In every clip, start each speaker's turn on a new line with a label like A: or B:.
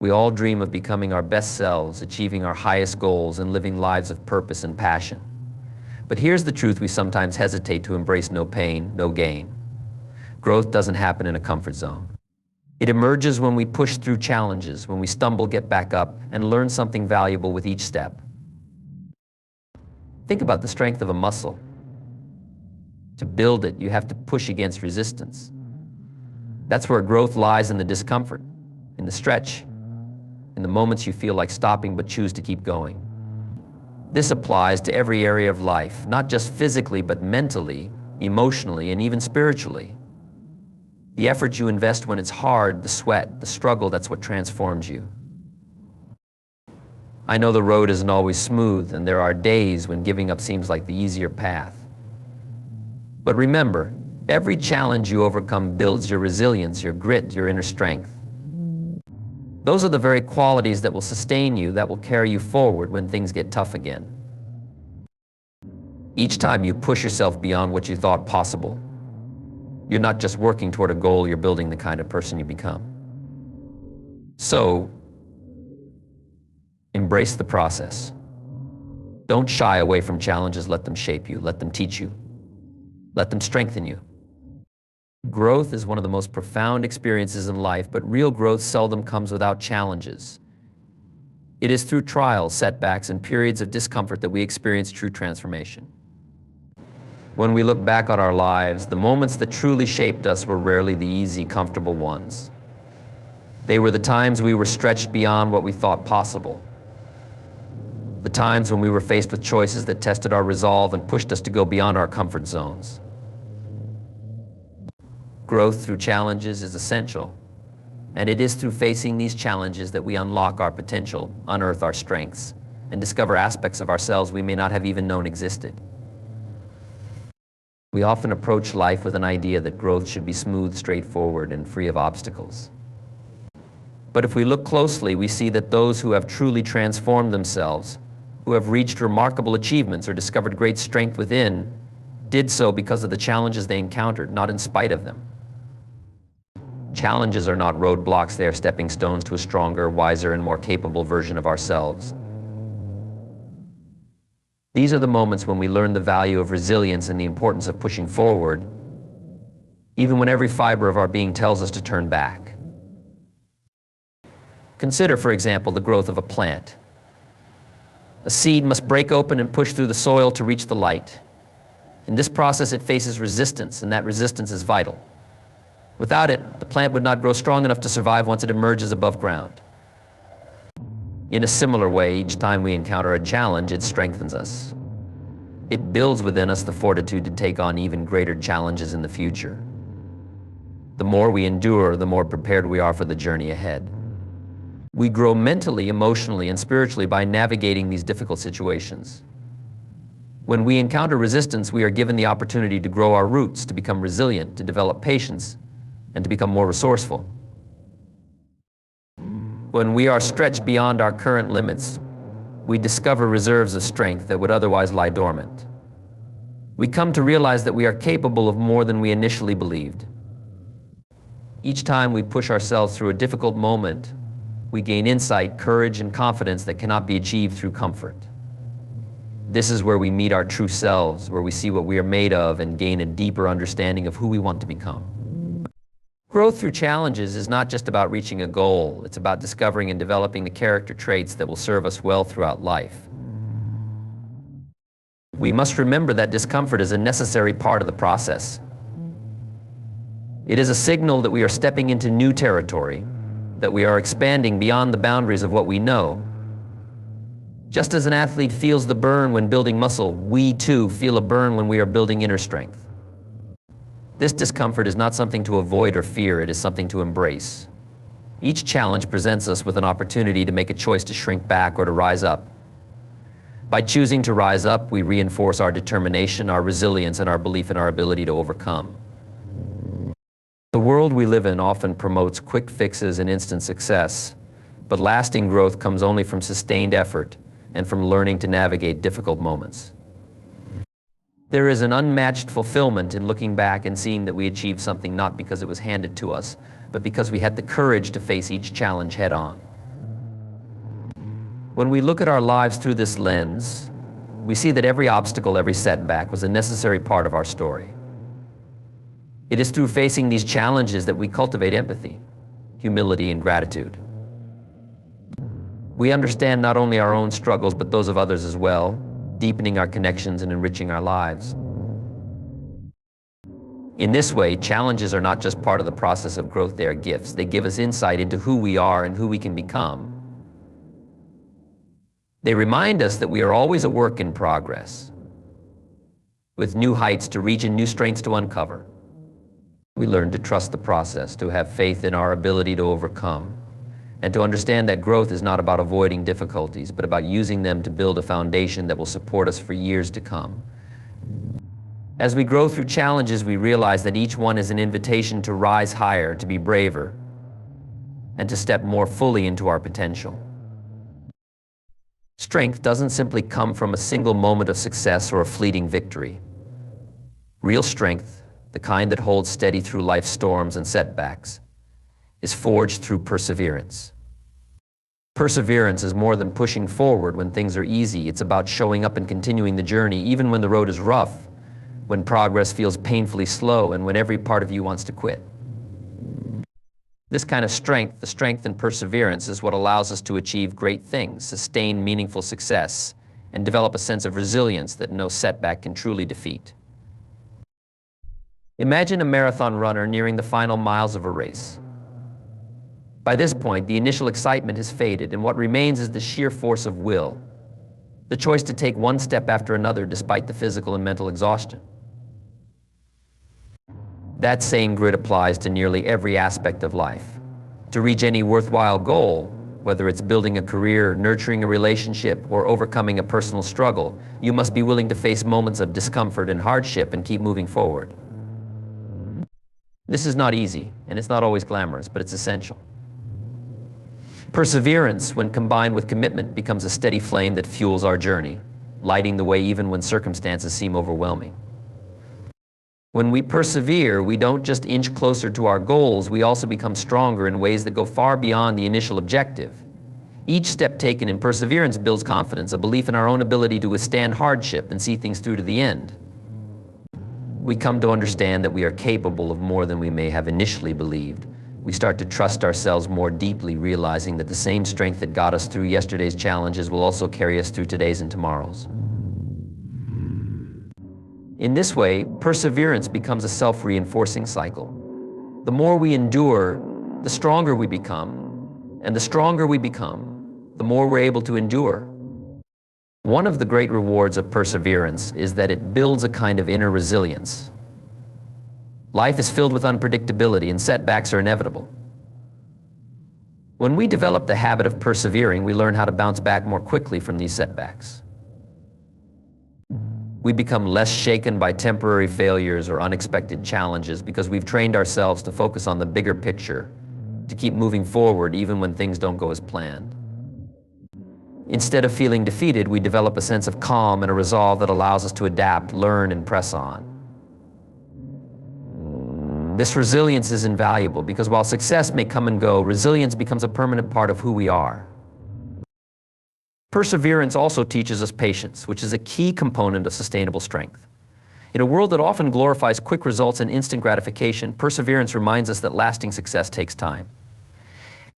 A: We all dream of becoming our best selves, achieving our highest goals, and living lives of purpose and passion. But here's the truth we sometimes hesitate to embrace: no pain, no gain. Growth doesn't happen in a comfort zone. It emerges when we push through challenges, when we stumble, get back up, and learn something valuable with each step. Think about the strength of a muscle. To build it, you have to push against resistance. That's where growth lies, in the discomfort, in the stretch, in the moments you feel like stopping but choose to keep going. This applies to every area of life, not just physically, but mentally, emotionally, and even spiritually. The effort you invest when it's hard, the sweat, the struggle, that's what transforms you. I know the road isn't always smooth, and there are days when giving up seems like the easier path. But remember, every challenge you overcome builds your resilience, your grit, your inner strength. Those are the very qualities that will sustain you, that will carry you forward when things get tough again. Each time you push yourself beyond what you thought possible, you're not just working toward a goal, you're building the kind of person you become. So, embrace the process. Don't shy away from challenges. Let them shape you. Let them teach you. Let them strengthen you. Growth is one of the most profound experiences in life, but real growth seldom comes without challenges. It is through trials, setbacks, and periods of discomfort that we experience true transformation. When we look back on our lives, the moments that truly shaped us were rarely the easy, comfortable ones. They were the times we were stretched beyond what we thought possible. The times when we were faced with choices that tested our resolve and pushed us to go beyond our comfort zones. Growth through challenges is essential, and it is through facing these challenges that we unlock our potential, unearth our strengths, and discover aspects of ourselves we may not have even known existed. We often approach life with an idea that growth should be smooth, straightforward, and free of obstacles. But if we look closely, we see that those who have truly transformed themselves, who have reached remarkable achievements or discovered great strength within, did so because of the challenges they encountered, not in spite of them. Challenges are not roadblocks, they are stepping stones to a stronger, wiser, and more capable version of ourselves. These are the moments when we learn the value of resilience and the importance of pushing forward, even when every fiber of our being tells us to turn back. Consider, for example, the growth of a plant. A seed must break open and push through the soil to reach the light. In this process, it faces resistance, and that resistance is vital. Without it, the plant would not grow strong enough to survive once it emerges above ground. In a similar way, each time we encounter a challenge, it strengthens us. It builds within us the fortitude to take on even greater challenges in the future. The more we endure, the more prepared we are for the journey ahead. We grow mentally, emotionally, and spiritually by navigating these difficult situations. When we encounter resistance, we are given the opportunity to grow our roots, to become resilient, to develop patience, and to become more resourceful. When we are stretched beyond our current limits, we discover reserves of strength that would otherwise lie dormant. We come to realize that we are capable of more than we initially believed. Each time we push ourselves through a difficult moment, we gain insight, courage, and confidence that cannot be achieved through comfort. This is where we meet our true selves, where we see what we are made of and gain a deeper understanding of who we want to become. Growth through challenges is not just about reaching a goal, it's about discovering and developing the character traits that will serve us well throughout life. We must remember that discomfort is a necessary part of the process. It is a signal that we are stepping into new territory, that we are expanding beyond the boundaries of what we know. Just as an athlete feels the burn when building muscle, we too feel a burn when we are building inner strength. This discomfort is not something to avoid or fear, it is something to embrace. Each challenge presents us with an opportunity to make a choice to shrink back or to rise up. By choosing to rise up, we reinforce our determination, our resilience, and our belief in our ability to overcome. The world we live in often promotes quick fixes and instant success, but lasting growth comes only from sustained effort and from learning to navigate difficult moments. There is an unmatched fulfillment in looking back and seeing that we achieved something not because it was handed to us, but because we had the courage to face each challenge head on. When we look at our lives through this lens, we see that every obstacle, every setback was a necessary part of our story. It is through facing these challenges that we cultivate empathy, humility, and gratitude. We understand not only our own struggles, but those of others as well, deepening our connections and enriching our lives. In this way, challenges are not just part of the process of growth, they are gifts. They give us insight into who we are and who we can become. They remind us that we are always a work in progress, with new heights to reach and new strengths to uncover. We learn to trust the process, to have faith in our ability to overcome, and to understand that growth is not about avoiding difficulties, but about using them to build a foundation that will support us for years to come. As we grow through challenges, we realize that each one is an invitation to rise higher, to be braver, and to step more fully into our potential. Strength doesn't simply come from a single moment of success or a fleeting victory. Real strength, the kind that holds steady through life's storms and setbacks, is forged through perseverance. Perseverance is more than pushing forward when things are easy. It's about showing up and continuing the journey, even when the road is rough, when progress feels painfully slow, and when every part of you wants to quit. This kind of strength, the strength and perseverance, is what allows us to achieve great things, sustain meaningful success, and develop a sense of resilience that no setback can truly defeat. Imagine a marathon runner nearing the final miles of a race. By this point, the initial excitement has faded, and what remains is the sheer force of will, the choice to take one step after another despite the physical and mental exhaustion. That same grit applies to nearly every aspect of life. To reach any worthwhile goal, whether it's building a career, nurturing a relationship, or overcoming a personal struggle, you must be willing to face moments of discomfort and hardship and keep moving forward. This is not easy, and it's not always glamorous, but it's essential. Perseverance, when combined with commitment, becomes a steady flame that fuels our journey, lighting the way even when circumstances seem overwhelming. When we persevere, we don't just inch closer to our goals, we also become stronger in ways that go far beyond the initial objective. Each step taken in perseverance builds confidence, a belief in our own ability to withstand hardship and see things through to the end. We come to understand that we are capable of more than we may have initially believed. We start to trust ourselves more deeply, realizing that the same strength that got us through yesterday's challenges will also carry us through today's and tomorrow's. In this way, perseverance becomes a self-reinforcing cycle. The more we endure, the stronger we become, and the stronger we become, the more we're able to endure. One of the great rewards of perseverance is that it builds a kind of inner resilience. Life is filled with unpredictability, and setbacks are inevitable. When we develop the habit of persevering, we learn how to bounce back more quickly from these setbacks. We become less shaken by temporary failures or unexpected challenges because we've trained ourselves to focus on the bigger picture, to keep moving forward even when things don't go as planned. Instead of feeling defeated, we develop a sense of calm and a resolve that allows us to adapt, learn, and press on. This resilience is invaluable because while success may come and go, resilience becomes a permanent part of who we are. Perseverance also teaches us patience, which is a key component of sustainable strength. In a world that often glorifies quick results and instant gratification, perseverance reminds us that lasting success takes time.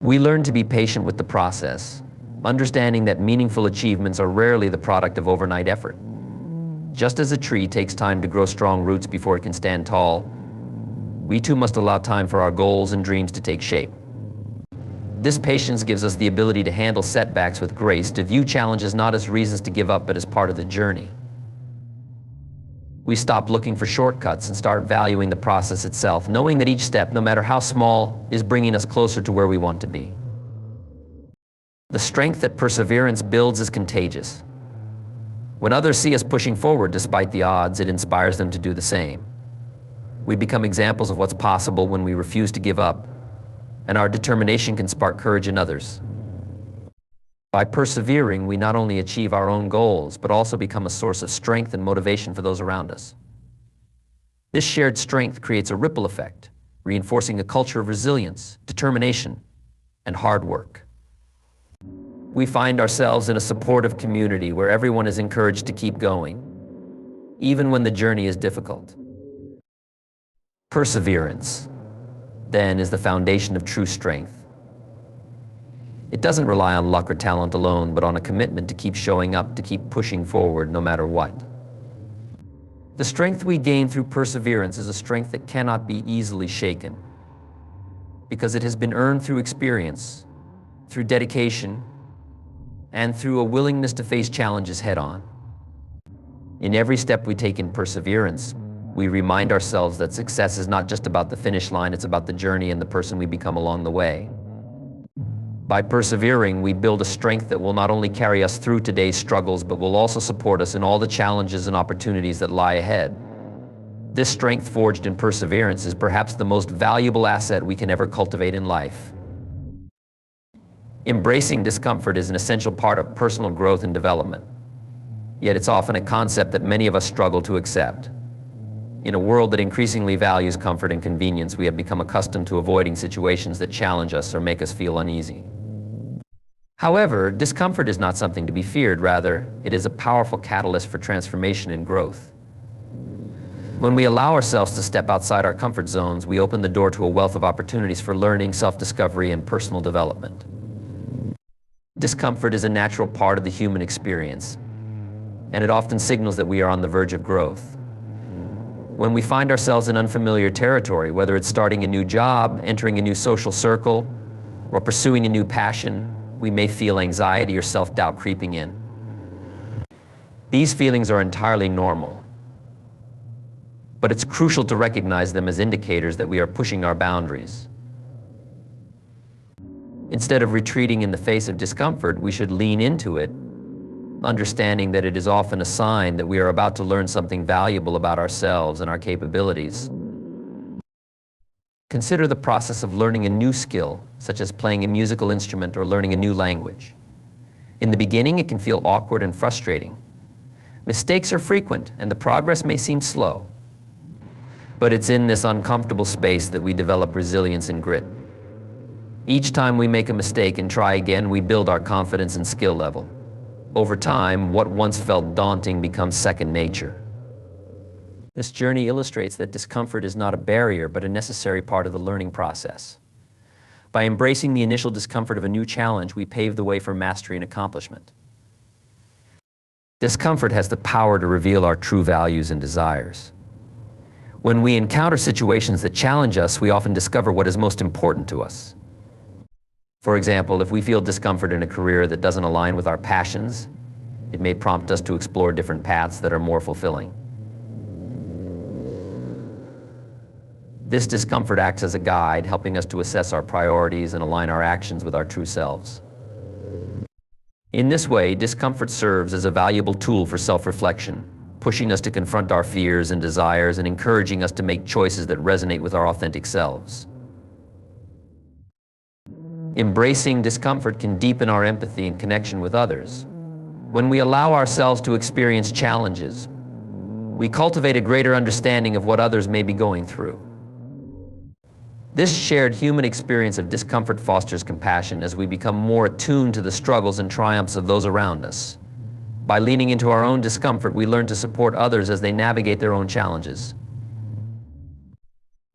A: We learn to be patient with the process, understanding that meaningful achievements are rarely the product of overnight effort. Just as a tree takes time to grow strong roots before it can stand tall, we too must allow time for our goals and dreams to take shape. This patience gives us the ability to handle setbacks with grace, to view challenges not as reasons to give up, but as part of the journey. We stop looking for shortcuts and start valuing the process itself, knowing that each step, no matter how small, is bringing us closer to where we want to be. The strength that perseverance builds is contagious. When others see us pushing forward despite the odds, it inspires them to do the same. We become examples of what's possible when we refuse to give up, and our determination can spark courage in others. By persevering, we not only achieve our own goals, but also become a source of strength and motivation for those around us. This shared strength creates a ripple effect, reinforcing a culture of resilience, determination, and hard work. we find ourselves in a supportive community where everyone is encouraged to keep going, even when the journey is difficult. Perseverance, then, is the foundation of true strength. It doesn't rely on luck or talent alone, but on a commitment to keep showing up, to keep pushing forward no matter what. The strength we gain through perseverance is a strength that cannot be easily shaken, because it has been earned through experience, through dedication, and through a willingness to face challenges head-on. In every step we take in perseverance, we remind ourselves that success is not just about the finish line, it's about the journey and the person we become along the way. By persevering, we build a strength that will not only carry us through today's struggles, but will also support us in all the challenges and opportunities that lie ahead. This strength forged in perseverance is perhaps the most valuable asset we can ever cultivate in life. Embracing discomfort is an essential part of personal growth and development. Yet it's often a concept that many of us struggle to accept. In a world that increasingly values comfort and convenience, we have become accustomed to avoiding situations that challenge us or make us feel uneasy. However, discomfort is not something to be feared. Rather, it is a powerful catalyst for transformation and growth. When we allow ourselves to step outside our comfort zones, we open the door to a wealth of opportunities for learning, self-discovery, and personal development. Discomfort is a natural part of the human experience, and it often signals that we are on the verge of growth. When we find ourselves in unfamiliar territory, whether it's starting a new job, entering a new social circle, or pursuing a new passion, we may feel anxiety or self-doubt creeping in. These feelings are entirely normal, but it's crucial to recognize them as indicators that we are pushing our boundaries. Instead of retreating in the face of discomfort, we should lean into it, understanding that it is often a sign that we are about to learn something valuable about ourselves and our capabilities. Consider the process of learning a new skill, such as playing a musical instrument or learning a new language. In the beginning, it can feel awkward and frustrating. Mistakes are frequent, and the progress may seem slow. But it's in this uncomfortable space that we develop resilience and grit. Each time we make a mistake and try again, we build our confidence and skill level. Over time, what once felt daunting becomes second nature. This journey illustrates that discomfort is not a barrier, but a necessary part of the learning process. By embracing the initial discomfort of a new challenge, we pave the way for mastery and accomplishment. Discomfort has the power to reveal our true values and desires. When we encounter situations that challenge us, we often discover what is most important to us. For example, if we feel discomfort in a career that doesn't align with our passions, it may prompt us to explore different paths that are more fulfilling. This discomfort acts as a guide, helping us to assess our priorities and align our actions with our true selves. In this way, discomfort serves as a valuable tool for self-reflection, pushing us to confront our fears and desires and encouraging us to make choices that resonate with our authentic selves. Embracing discomfort can deepen our empathy and connection with others. When we allow ourselves to experience challenges, we cultivate a greater understanding of what others may be going through. This shared human experience of discomfort fosters compassion as we become more attuned to the struggles and triumphs of those around us. By leaning into our own discomfort, we learn to support others as they navigate their own challenges.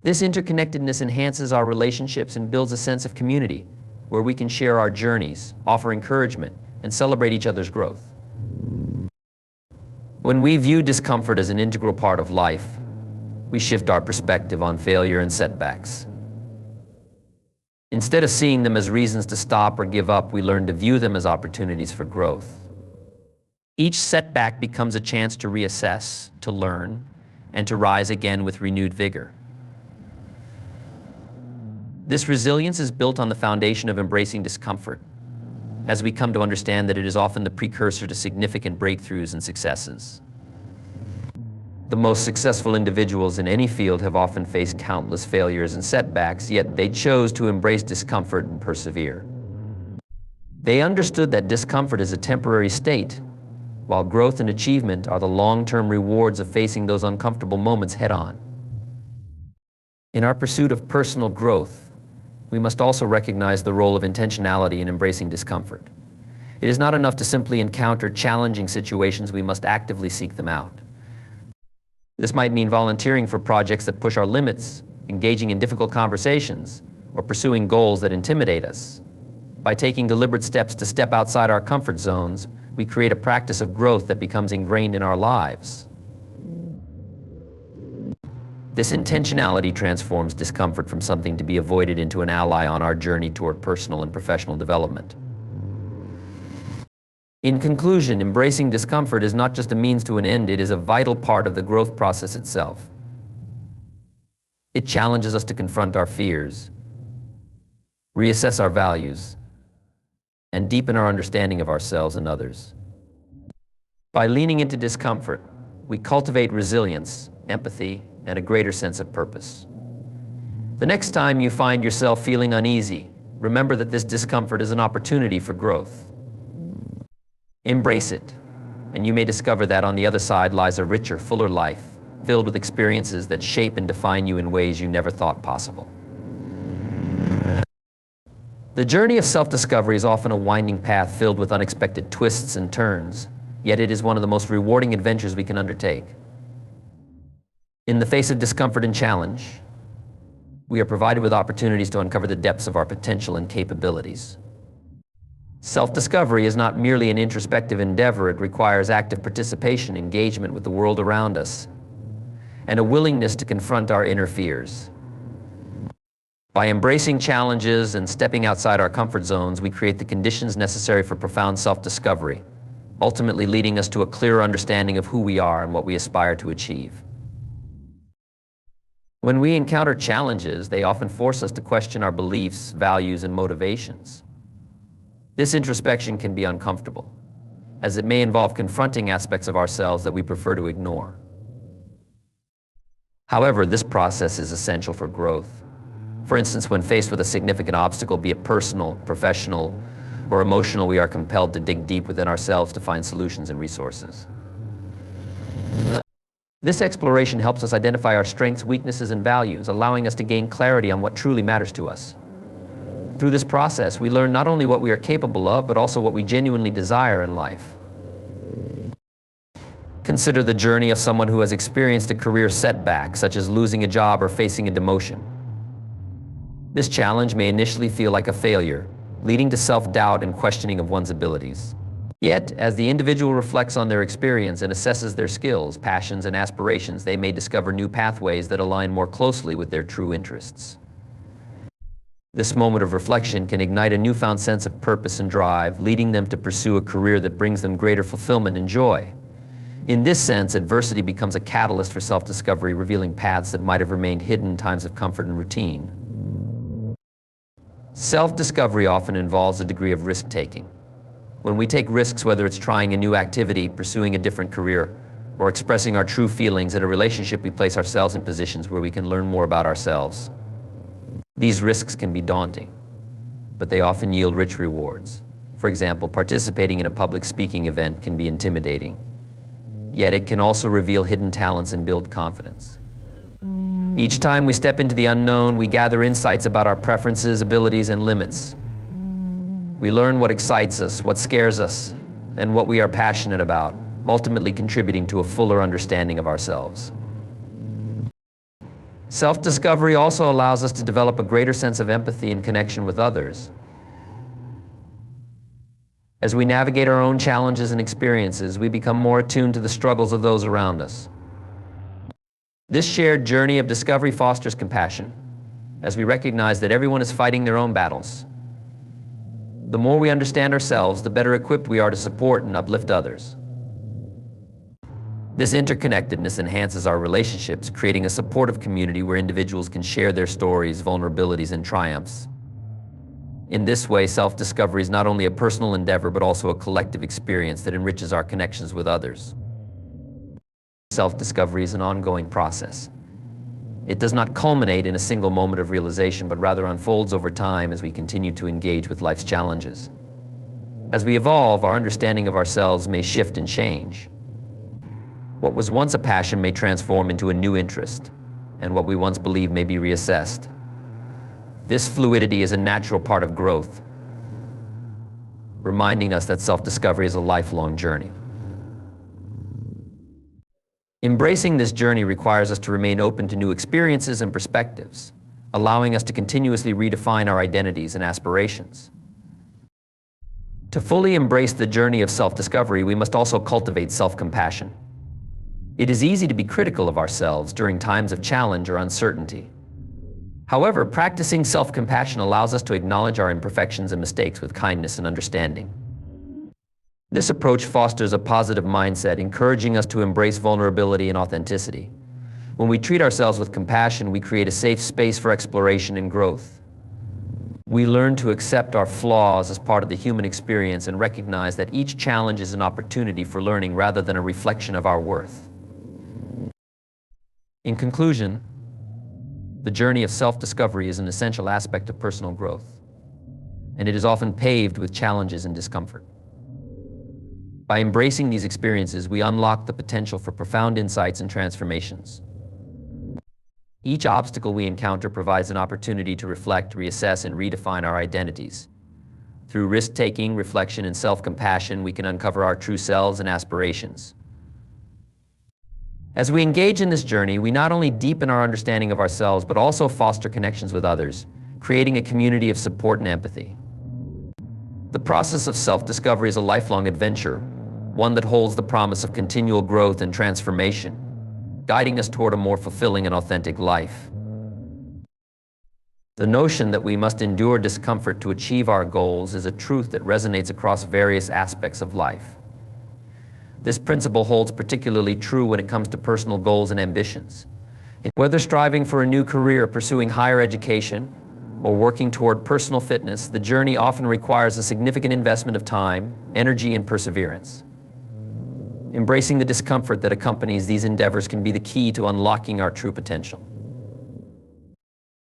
A: This interconnectedness enhances our relationships and builds a sense of community, where we can share our journeys, offer encouragement, and celebrate each other's growth. When we view discomfort as an integral part of life, we shift our perspective on failure and setbacks. Instead of seeing them as reasons to stop or give up, we learn to view them as opportunities for growth. Each setback becomes a chance to reassess, to learn, and to rise again with renewed vigor. This resilience is built on the foundation of embracing discomfort, as we come to understand that it is often the precursor to significant breakthroughs and successes. The most successful individuals in any field have often faced countless failures and setbacks, yet they chose to embrace discomfort and persevere. They understood that discomfort is a temporary state, while growth and achievement are the long-term rewards of facing those uncomfortable moments head-on. In our pursuit of personal growth, we must also recognize the role of intentionality in embracing discomfort. It is not enough to simply encounter challenging situations, we must actively seek them out. This might mean volunteering for projects that push our limits, engaging in difficult conversations, or pursuing goals that intimidate us. By taking deliberate steps to step outside our comfort zones, we create a practice of growth that becomes ingrained in our lives. This intentionality transforms discomfort from something to be avoided into an ally on our journey toward personal and professional development. In conclusion, embracing discomfort is not just a means to an end, it is a vital part of the growth process itself. It challenges us to confront our fears, reassess our values, and deepen our understanding of ourselves and others. By leaning into discomfort, we cultivate resilience, empathy, and a greater sense of purpose. The next time you find yourself feeling uneasy, remember that this discomfort is an opportunity for growth. Embrace it, and you may discover that on the other side lies a richer, fuller life, filled with experiences that shape and define you in ways you never thought possible. The journey of self-discovery is often a winding path filled with unexpected twists and turns, yet it is one of the most rewarding adventures we can undertake. In the face of discomfort and challenge, we are provided with opportunities to uncover the depths of our potential and capabilities. Self-discovery is not merely an introspective endeavor, it requires active participation, engagement with the world around us, and a willingness to confront our inner fears. By embracing challenges and stepping outside our comfort zones, we create the conditions necessary for profound self-discovery, ultimately leading us to a clearer understanding of who we are and what we aspire to achieve. When we encounter challenges, they often force us to question our beliefs, values, and motivations. This introspection can be uncomfortable, as it may involve confronting aspects of ourselves that we prefer to ignore. However, this process is essential for growth. For instance, when faced with a significant obstacle, be it personal, professional, or emotional, we are compelled to dig deep within ourselves to find solutions and resources. This exploration helps us identify our strengths, weaknesses, and values, allowing us to gain clarity on what truly matters to us. Through this process, we learn not only what we are capable of, but also what we genuinely desire in life. Consider the journey of someone who has experienced a career setback, such as losing a job or facing a demotion. This challenge may initially feel like a failure, leading to self-doubt and questioning of one's abilities. Yet, as the individual reflects on their experience and assesses their skills, passions, and aspirations, they may discover new pathways that align more closely with their true interests. This moment of reflection can ignite a newfound sense of purpose and drive, leading them to pursue a career that brings them greater fulfillment and joy. In this sense, adversity becomes a catalyst for self-discovery, revealing paths that might have remained hidden in times of comfort and routine. Self-discovery often involves a degree of risk-taking. When we take risks, whether it's trying a new activity, pursuing a different career, or expressing our true feelings in a relationship, we place ourselves in positions where we can learn more about ourselves. These risks can be daunting, but they often yield rich rewards. For example, participating in a public speaking event can be intimidating, yet it can also reveal hidden talents and build confidence. Each time we step into the unknown, we gather insights about our preferences, abilities, and limits. We learn what excites us, what scares us, and what we are passionate about, ultimately contributing to a fuller understanding of ourselves. Self-discovery also allows us to develop a greater sense of empathy and connection with others. As we navigate our own challenges and experiences, we become more attuned to the struggles of those around us. This shared journey of discovery fosters compassion, as we recognize that everyone is fighting their own battles. The more we understand ourselves, the better equipped we are to support and uplift others. This interconnectedness enhances our relationships, creating a supportive community where individuals can share their stories, vulnerabilities, and triumphs. In this way, self-discovery is not only a personal endeavor, but also a collective experience that enriches our connections with others. Self-discovery is an ongoing process. It does not culminate in a single moment of realization, but rather unfolds over time as we continue to engage with life's challenges. As we evolve, our understanding of ourselves may shift and change. What was once a passion may transform into a new interest, and what we once believed may be reassessed. This fluidity is a natural part of growth. reminding us that self-discovery is a lifelong journey. Embracing this journey requires us to remain open to new experiences and perspectives, allowing us to continuously redefine our identities and aspirations. To fully embrace the journey of self-discovery, we must also cultivate self-compassion. It is easy to be critical of ourselves during times of challenge or uncertainty. However, practicing self-compassion allows us to acknowledge our imperfections and mistakes with kindness and understanding. This approach fosters a positive mindset, encouraging us to embrace vulnerability and authenticity. When we treat ourselves with compassion, we create a safe space for exploration and growth. We learn to accept our flaws as part of the human experience and recognize that each challenge is an opportunity for learning rather than a reflection of our worth. In conclusion, the journey of self-discovery is an essential aspect of personal growth, and it is often paved with challenges and discomfort. By embracing these experiences, we unlock the potential for profound insights and transformations. Each obstacle we encounter provides an opportunity to reflect, reassess, and redefine our identities. Through risk-taking, reflection, and self-compassion, we can uncover our true selves and aspirations. As we engage in this journey, we not only deepen our understanding of ourselves, but also foster connections with others, creating a community of support and empathy. The process of self-discovery is a lifelong adventure, one that holds the promise of continual growth and transformation, guiding us toward a more fulfilling and authentic life. The notion that we must endure discomfort to achieve our goals is a truth that resonates across various aspects of life. This principle holds particularly true when it comes to personal goals and ambitions. Whether striving for a new career, pursuing higher education, or working toward personal fitness, the journey often requires a significant investment of time, energy, and perseverance. Embracing the discomfort that accompanies these endeavors can be the key to unlocking our true potential.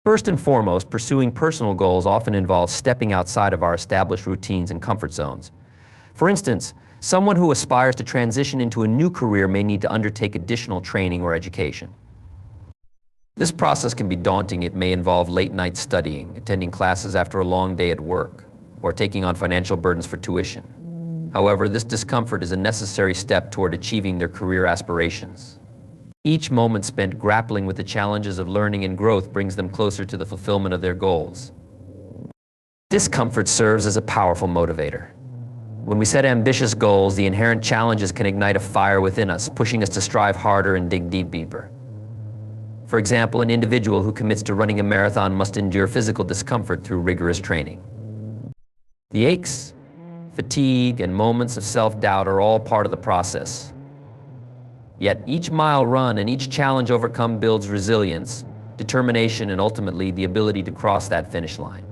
A: First and foremost, pursuing personal goals often involves stepping outside of our established routines and comfort zones. For instance, someone who aspires to transition into a new career may need to undertake additional training or education. This process can be daunting. It may involve late-night studying, attending classes after a long day at work, or taking on financial burdens for tuition. However, this discomfort is a necessary step toward achieving their career aspirations. Each moment spent grappling with the challenges of learning and growth brings them closer to the fulfillment of their goals. Discomfort serves as a powerful motivator. When we set ambitious goals, the inherent challenges can ignite a fire within us, pushing us to strive harder and dig deeper. For example, an individual who commits to running a marathon must endure physical discomfort through rigorous training. The aches, fatigue, and moments of self-doubt are all part of the process. Yet each mile run and each challenge overcome builds resilience, determination, and ultimately the ability to cross that finish line.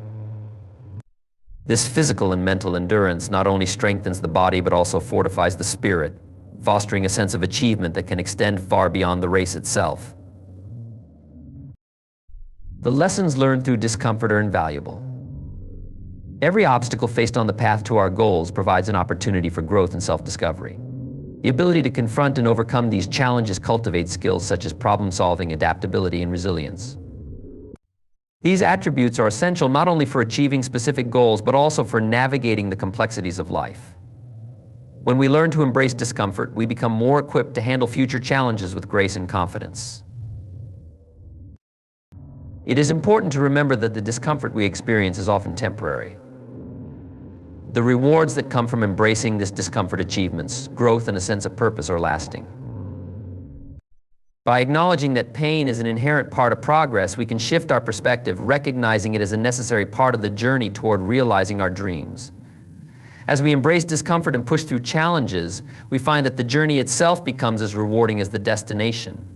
A: This physical and mental endurance not only strengthens the body but also fortifies the spirit, fostering a sense of achievement that can extend far beyond the race itself. The lessons learned through discomfort are invaluable. Every obstacle faced on the path to our goals provides an opportunity for growth and self-discovery. The ability to confront and overcome these challenges cultivates skills such as problem-solving, adaptability, and resilience. These attributes are essential not only for achieving specific goals, but also for navigating the complexities of life. When we learn to embrace discomfort, we become more equipped to handle future challenges with grace and confidence. It is important to remember that the discomfort we experience is often temporary. The rewards that come from embracing this discomfort, achievements, growth, and a sense of purpose are lasting. By acknowledging that pain is an inherent part of progress, we can shift our perspective, recognizing it as a necessary part of the journey toward realizing our dreams. As we embrace discomfort and push through challenges, we find that the journey itself becomes as rewarding as the destination.